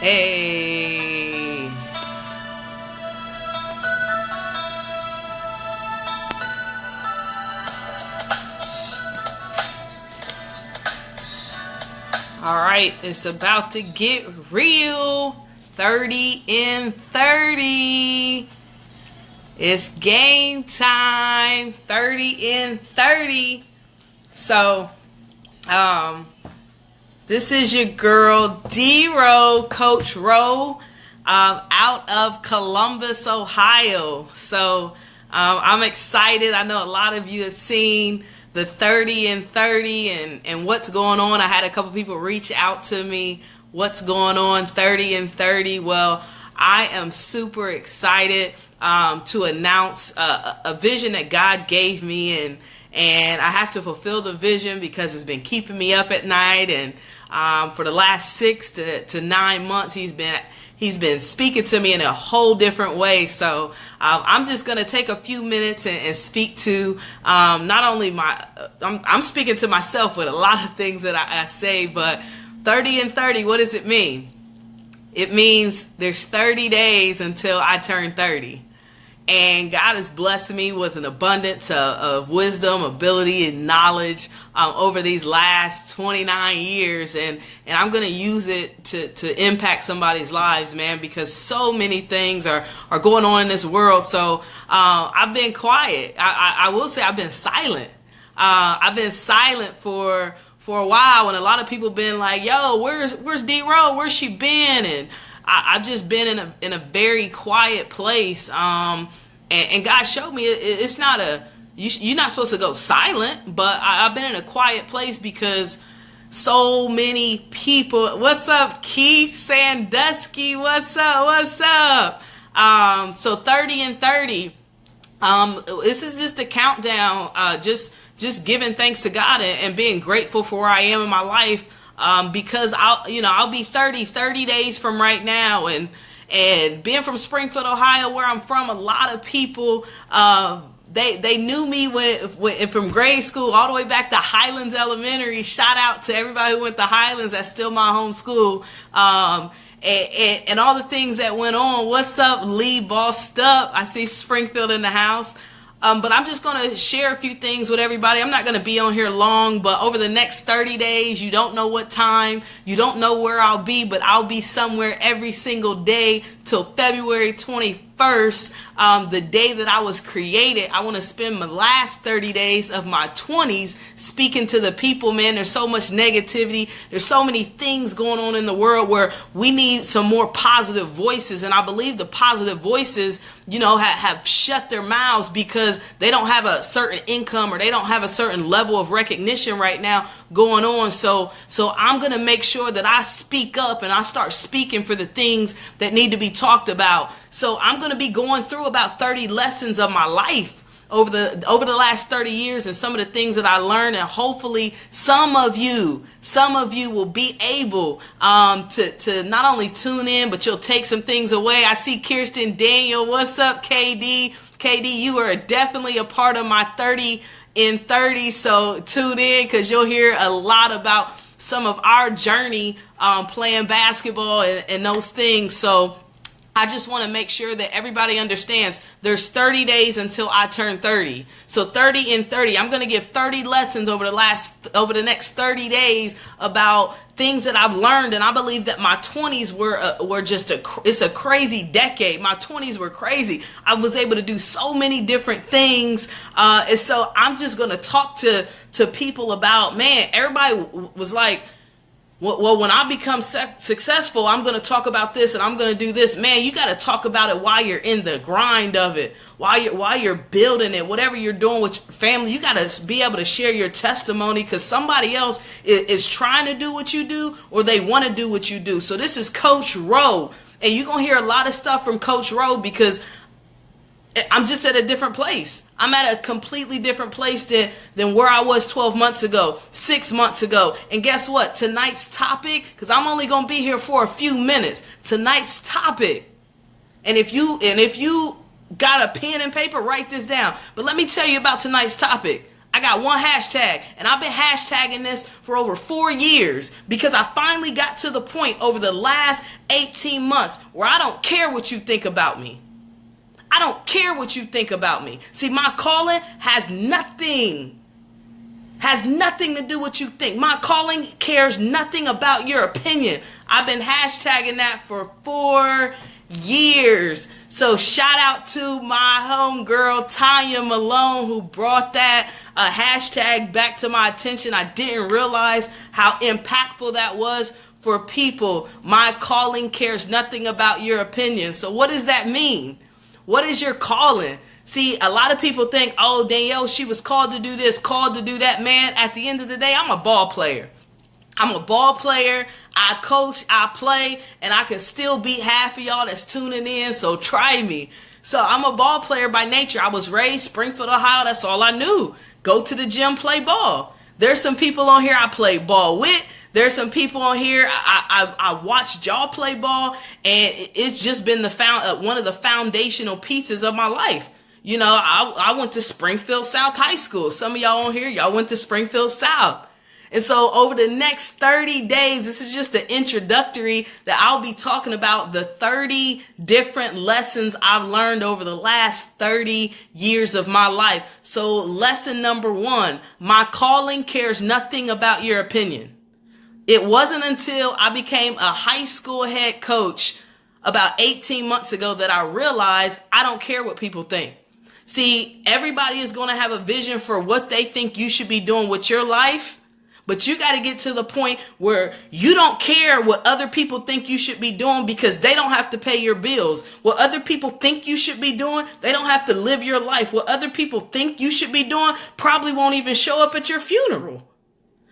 Hey. All right, it's about to get real. 30 in 30. It's game time. 30 in 30. So, this is your girl D-Row, Coach Rowe, out of Columbus, Ohio. So, I'm excited. I know a lot of you have seen the 30 and 30 and what's going on. I had a couple people reach out to me. What's going on, 30 and 30? Well, I am super excited to announce a vision that God gave me, and I have to fulfill the vision because it's been keeping me up at night. And for the last 6 to 9 months, he's been speaking to me in a whole different way. So I'm just going to take a few minutes and speak to not only I'm speaking to myself with a lot of things that I say, but 30 and 30, what does it mean? It means there's 30 days until I turn 30. And God has blessed me with an abundance of wisdom, ability, and knowledge over these last 29 years. And I'm going to use it to impact somebody's lives, man, because so many things are going on in this world. So I've been quiet. I will say I've been silent. I've been silent for a while, and a lot of people been like, yo, where's D-Row? Where's she been? And I've just been in a very quiet place. And God showed me it's not you're not supposed to go silent, but I've been in a quiet place because so many people. What's up, Keith Sandusky? What's up? So 30 and 30. This is just a countdown. Just giving thanks to God and being grateful for where I am in my life. Because I'll be 30 days from right now, and being from Springfield, Ohio, where I'm from, a lot of people, they knew me from grade school all the way back to Highlands Elementary. Shout out to everybody who went to Highlands. That's still my home school. And all the things that went on. What's up, Lee Bossed Up? I see Springfield in the house. But I'm just going to share a few things with everybody. I'm not going to be on here long, but over the next 30 days, you don't know what time, you don't know where I'll be, but I'll be somewhere every single day till February 21st, the day that I was created. I want to spend my last 30 days of my 20s speaking to the people, man. There's so much negativity. There's so many things going on in the world where we need some more positive voices. And I believe the positive voices, have shut their mouths because they don't have a certain income or they don't have a certain level of recognition right now going on. So I'm going to make sure that I speak up and I start speaking for the things that need to be talked about. So I'm going to be going through about 30 lessons of my life over the last 30 years and some of the things that I learned, and hopefully some of you will be able to not only tune in, but you'll take some things away. I see Kirsten Daniel. What's up, KD? KD, you are definitely a part of my 30 in 30, so tune in because you'll hear a lot about some of our journey playing basketball and those things. So I just want to make sure that everybody understands there's 30 days until I turn 30. So 30 in 30. I'm going to give 30 lessons over the next 30 days about things that I've learned. And I believe that my 20s were just it's a crazy decade. My 20s were crazy. I was able to do so many different things. And so I'm just going to talk to people about, man, everybody was like, well, when I become successful, I'm going to talk about this and I'm going to do this. Man, you got to talk about it while you're in the grind of it, while you're building it, whatever you're doing with your family. You got to be able to share your testimony because somebody else is trying to do what you do or they want to do what you do. So this is Coach Rowe, and you're going to hear a lot of stuff from Coach Rowe because I'm just at a different place. I'm at a completely different place than where I was 12 months ago, 6 months ago. And guess what? Tonight's topic, because I'm only going to be here for a few minutes. Tonight's topic. And if you got a pen and paper, write this down. But let me tell you about tonight's topic. I got one hashtag, and I've been hashtagging this for over 4 years because I finally got to the point over the last 18 months where I don't care what you think about me. I don't care what you think about me. See, my calling has nothing to do with what you think. My calling cares nothing about your opinion. I've been hashtagging that for 4 years. So shout out to my homegirl Tanya Malone, who brought that hashtag back to my attention. I didn't realize how impactful that was for people. My calling cares nothing about your opinion. So what does that mean? What is your calling? See, a lot of people think, oh, Danielle, she was called to do this, called to do that. Man, at the end of the day, I'm a ball player. I'm a ball player. I coach, I play, and I can still beat half of y'all that's tuning in, so try me. So I'm a ball player by nature. I was raised Springfield, Ohio. That's all I knew. Go to the gym, play ball. There's some people on here I play ball with. There's some people on here I watched y'all play ball, and it's just been one of the foundational pieces of my life. You know, I went to Springfield South High School. Some of y'all on here, y'all went to Springfield South. And so over the next 30 days, this is just the introductory that I'll be talking about the 30 different lessons I've learned over the last 30 years of my life. So lesson number 1, my calling cares nothing about your opinion. It wasn't until I became a high school head coach about 18 months ago that I realized I don't care what people think. See, everybody is going to have a vision for what they think you should be doing with your life. But you got to get to the point where you don't care what other people think you should be doing because they don't have to pay your bills. What other people think you should be doing, they don't have to live your life. What other people think you should be doing probably won't even show up at your funeral.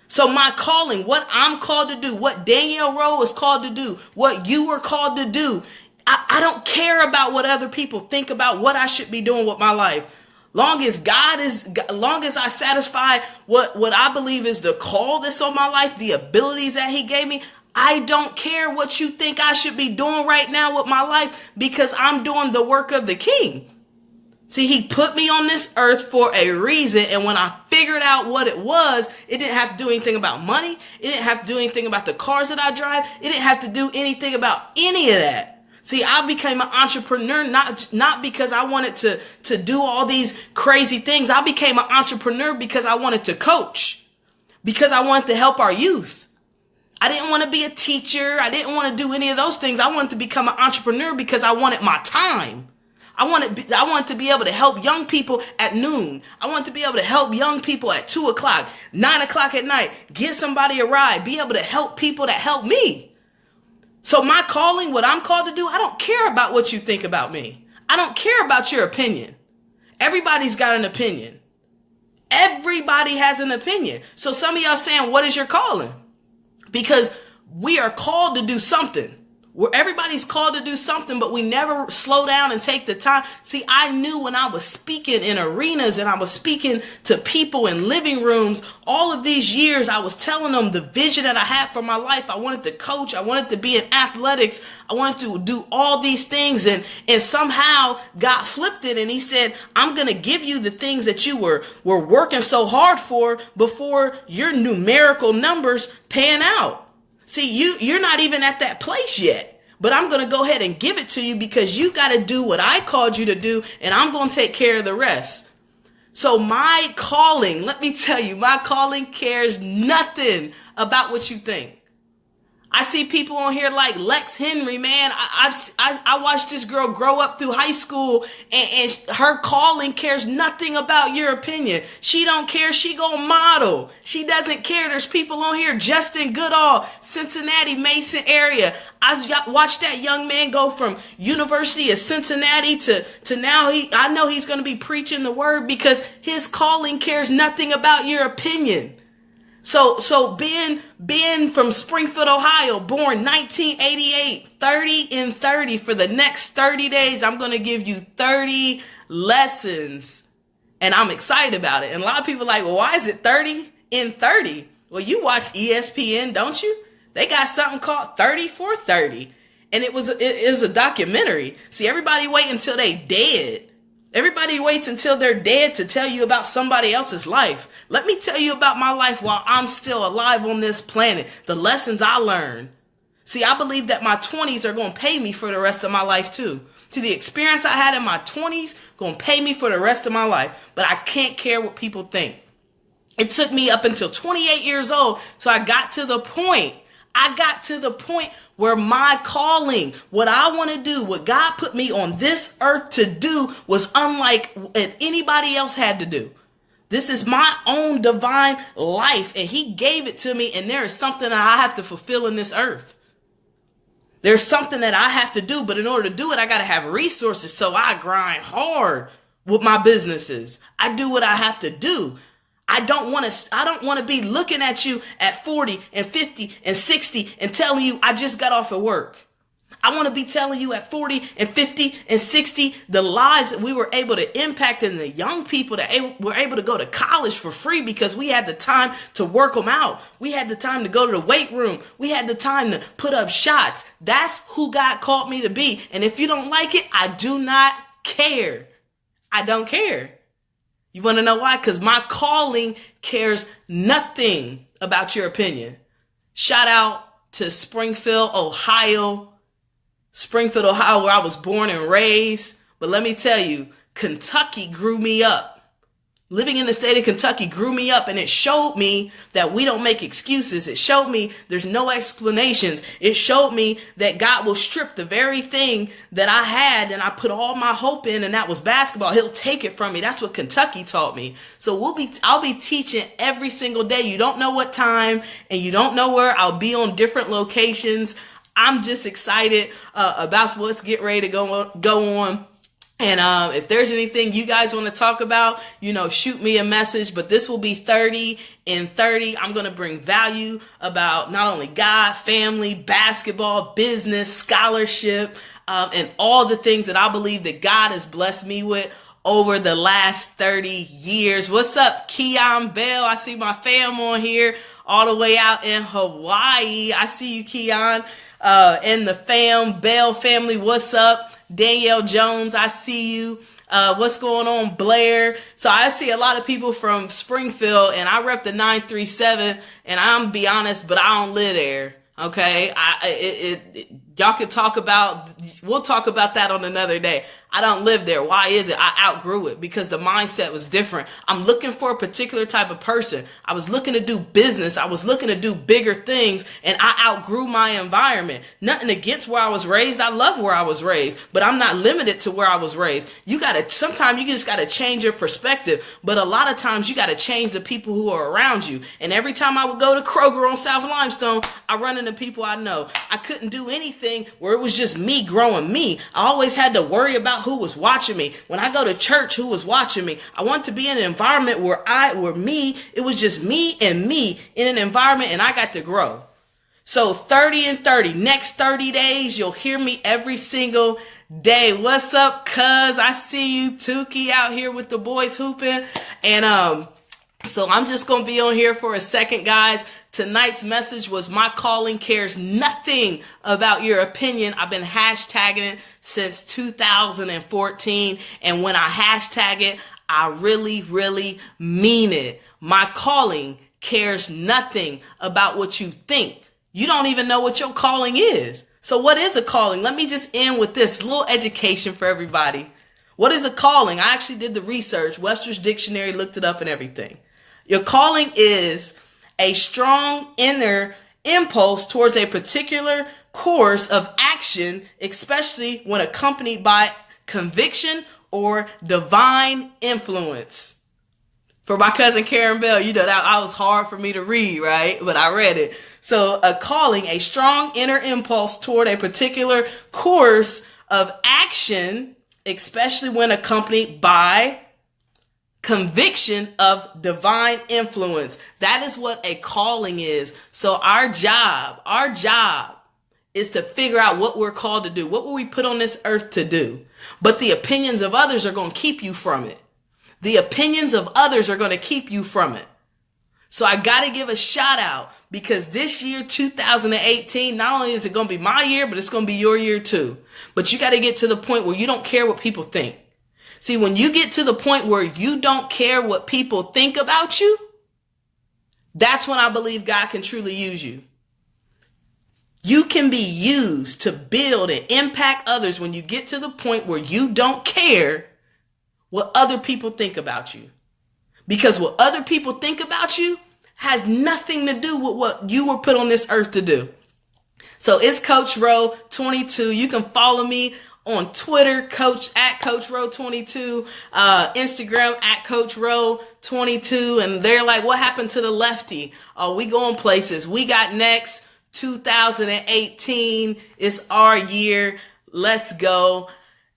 So my calling, what I'm called to do, what Danielle Rowe was called to do, what you were called to do, I don't care about what other people think about what I should be doing with my life. Long as I satisfy what I believe is the call that's on my life, the abilities that he gave me, I don't care what you think I should be doing right now with my life because I'm doing the work of the King. See, he put me on this earth for a reason. And when I figured out what it was, it didn't have to do anything about money. It didn't have to do anything about the cars that I drive. It didn't have to do anything about any of that. See, I became an entrepreneur not because I wanted to do all these crazy things. I became an entrepreneur because I wanted to coach, because I wanted to help our youth. I didn't want to be a teacher. I didn't want to do any of those things. I wanted to become an entrepreneur because I wanted my time. I wanted to be able to help young people at noon. I wanted to be able to help young people at 2 o'clock, 9 o'clock at night, get somebody a ride, be able to help people that help me. So my calling, what I'm called to do, I don't care about what you think about me. I don't care about your opinion. Everybody's got an opinion. Everybody has an opinion. So some of y'all saying, what is your calling? Because we are called to do something. Where everybody's called to do something, but we never slow down and take the time. See, I knew when I was speaking in arenas and I was speaking to people in living rooms, all of these years, I was telling them the vision that I had for my life. I wanted to coach. I wanted to be in athletics. I wanted to do all these things. And somehow God flipped it. And he said, I'm going to give you the things that you were working so hard for before your numerical numbers pan out. See, you're not even at that place yet, but I'm going to go ahead and give it to you because you got to do what I called you to do, and I'm going to take care of the rest. So my calling, let me tell you, my calling cares nothing about what you think. I see people on here like Lex Henry, man. I watched this girl grow up through high school and her calling cares nothing about your opinion. She don't care. She gonna model. She doesn't care. There's people on here, Justin Goodall, Cincinnati, Mason area. I watched that young man go from University of Cincinnati to now I know he's going to be preaching the word because his calling cares nothing about your opinion. So Ben from Springfield, Ohio, born 1988, 30 and 30. For the next 30 days, I'm going to give you 30 lessons. And I'm excited about it. And a lot of people are like, well, why is it 30 and 30? Well, you watch ESPN, don't you? They got something called 30 for 30. And it was a documentary. See, everybody wait until they dead Everybody waits until they're dead to tell you about somebody else's life. Let me tell you about my life while I'm still alive on this planet. The lessons I learned. See, I believe that my 20s are going to pay me for the rest of my life too. See, the experience I had in my 20s going to pay me for the rest of my life. But I can't care what people think. It took me up until 28 years old till I got to the point. Where my calling, what I want to do, what God put me on this earth to do was unlike what anybody else had to do. This is my own divine life, and he gave it to me, and there is something that I have to fulfill in this earth. There's something that I have to do, but in order to do it, I got to have resources. So I grind hard with my businesses. I do what I have to do. I don't want to be looking at you at 40 and 50 and 60 and telling you I just got off of work. I want to be telling you at 40 and 50 and 60 the lives that we were able to impact and the young people that were able to go to college for free because we had the time to work them out. We had the time to go to the weight room. We had the time to put up shots. That's who God called me to be. And if you don't like it, I do not care. I don't care. You want to know why? Because my calling cares nothing about your opinion. Shout out to Springfield, Ohio, where I was born and raised. But let me tell you, Kentucky grew me up. Living in the state of Kentucky grew me up, and it showed me that we don't make excuses. It showed me there's no explanations. It showed me that God will strip the very thing that I had and I put all my hope in, and that was basketball. He'll take it from me. That's what Kentucky taught me. So I'll be teaching every single day. You don't know what time and you don't know where. I'll be on different locations. I'm just excited about what's getting ready to go on. And if there's anything you guys want to talk about, shoot me a message. But this will be 30 in 30. I'm going to bring value about not only God, family, basketball, business, scholarship, and all the things that I believe that God has blessed me with over the last 30 years. What's up, Keon Bell? I see my fam on here all the way out in Hawaii. I see you, Keon, and the Bell family. What's up? Danielle Jones, I see you. What's going on, Blair? So I see a lot of people from Springfield, and I rep the 937, and I'm be honest, but I don't live there. Okay, y'all can we'll talk about that on another day. I don't live there. Why is it? I outgrew it because the mindset was different. I'm looking for a particular type of person. I was looking to do business. I was looking to do bigger things, and I outgrew my environment. Nothing against where I was raised. I love where I was raised, but I'm not limited to where I was raised. Sometimes you just gotta change your perspective, but a lot of times you gotta change the people who are around you. And every time I would go to Kroger on South Limestone, I run into people I know. I couldn't do anything where it was just me growing me. I always had to worry about who was watching me. When I go to church, who was watching me? I want to be in an environment where it was just me and me in an environment, and I got to grow. So 30 and 30, next 30 days, you'll hear me every single day. What's up, cuz? I see you, Tukey, out here with the boys hooping. And so I'm just going to be on here for a second, guys. Tonight's message was my calling cares nothing about your opinion. I've been hashtagging it since 2014. And when I hashtag it, I really, really mean it. My calling cares nothing about what you think. You don't even know what your calling is. So what is a calling? Let me just end with this little education for everybody. What is a calling? I actually did the research. Webster's Dictionary looked it up and everything. Your calling is a strong inner impulse towards a particular course of action, especially when accompanied by conviction or divine influence. For my cousin Karen Bell, that was hard for me to read, right? But I read it. So a calling, a strong inner impulse toward a particular course of action, especially when accompanied by conviction of divine influence. That is what a calling is. So our job is to figure out what we're called to do. What were we put on this earth to do? But the opinions of others are going to keep you from it. The opinions of others are going to keep you from it. So I got to give a shout out because this year, 2018, not only is it going to be my year, but it's going to be your year too. But you got to get to the point where you don't care what people think. See, when you get to the point where you don't care what people think about you, that's when I believe God can truly use you. You can be used to build and impact others when you get to the point where you don't care what other people think about you. Because what other people think about you has nothing to do with what you were put on this earth to do. So it's Coach Row 22. You can follow me on Twitter, Coach Row 22, Instagram at Coach Row 22. And they're like, what happened to the lefty? Oh, we going places. We got next. 2018 is our year. Let's go.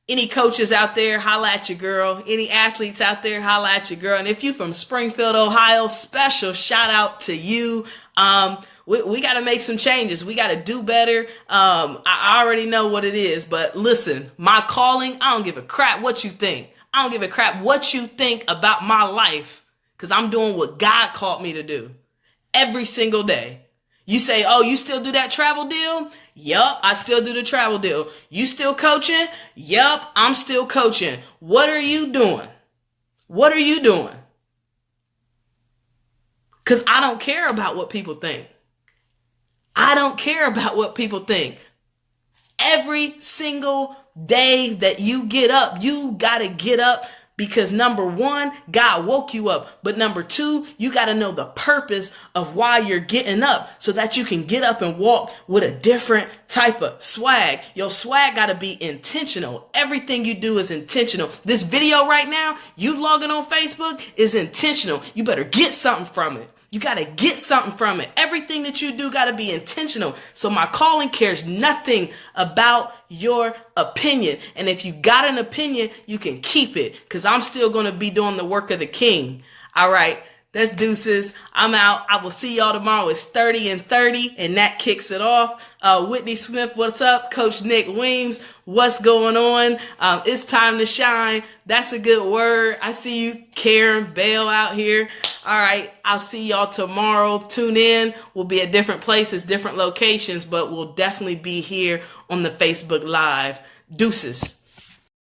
Any coaches out there, holla at your girl. Any athletes out there, holla at your girl. And if you from Springfield, Ohio, special shout out to you. We got to make some changes. We got to do better. I already know what it is, but listen, my calling, I don't give a crap what you think. I don't give a crap what you think about my life, because I'm doing what God called me to do every single day. You say, oh, you still do that travel deal? Yup, I still do the travel deal. You still coaching? Yup, I'm still coaching. What are you doing? What are you doing? Because I don't care about what people think. I don't care about what people think. Every single day that you get up, you got to get up because number one, God woke you up. But number two, you got to know the purpose of why you're getting up so that you can get up and walk with a different type of swag. Your swag got to be intentional. Everything you do is intentional. This video right now, you logging on Facebook, is intentional. You better get something from it. You got to get something from it. Everything that you do got to be intentional. So my calling cares nothing about your opinion. And if you got an opinion, you can keep it, because I'm still going to be doing the work of the King. All right. That's deuces. I'm out. I will see y'all tomorrow. It's 30 and 30, and that kicks it off. Whitney Smith, what's up? Coach Nick Weems, what's going on? It's time to shine. That's a good word. I see you, Karen Bell, out here. All right. I'll see y'all tomorrow. Tune in. We'll be at different places, different locations, but we'll definitely be here on the Facebook Live. Deuces.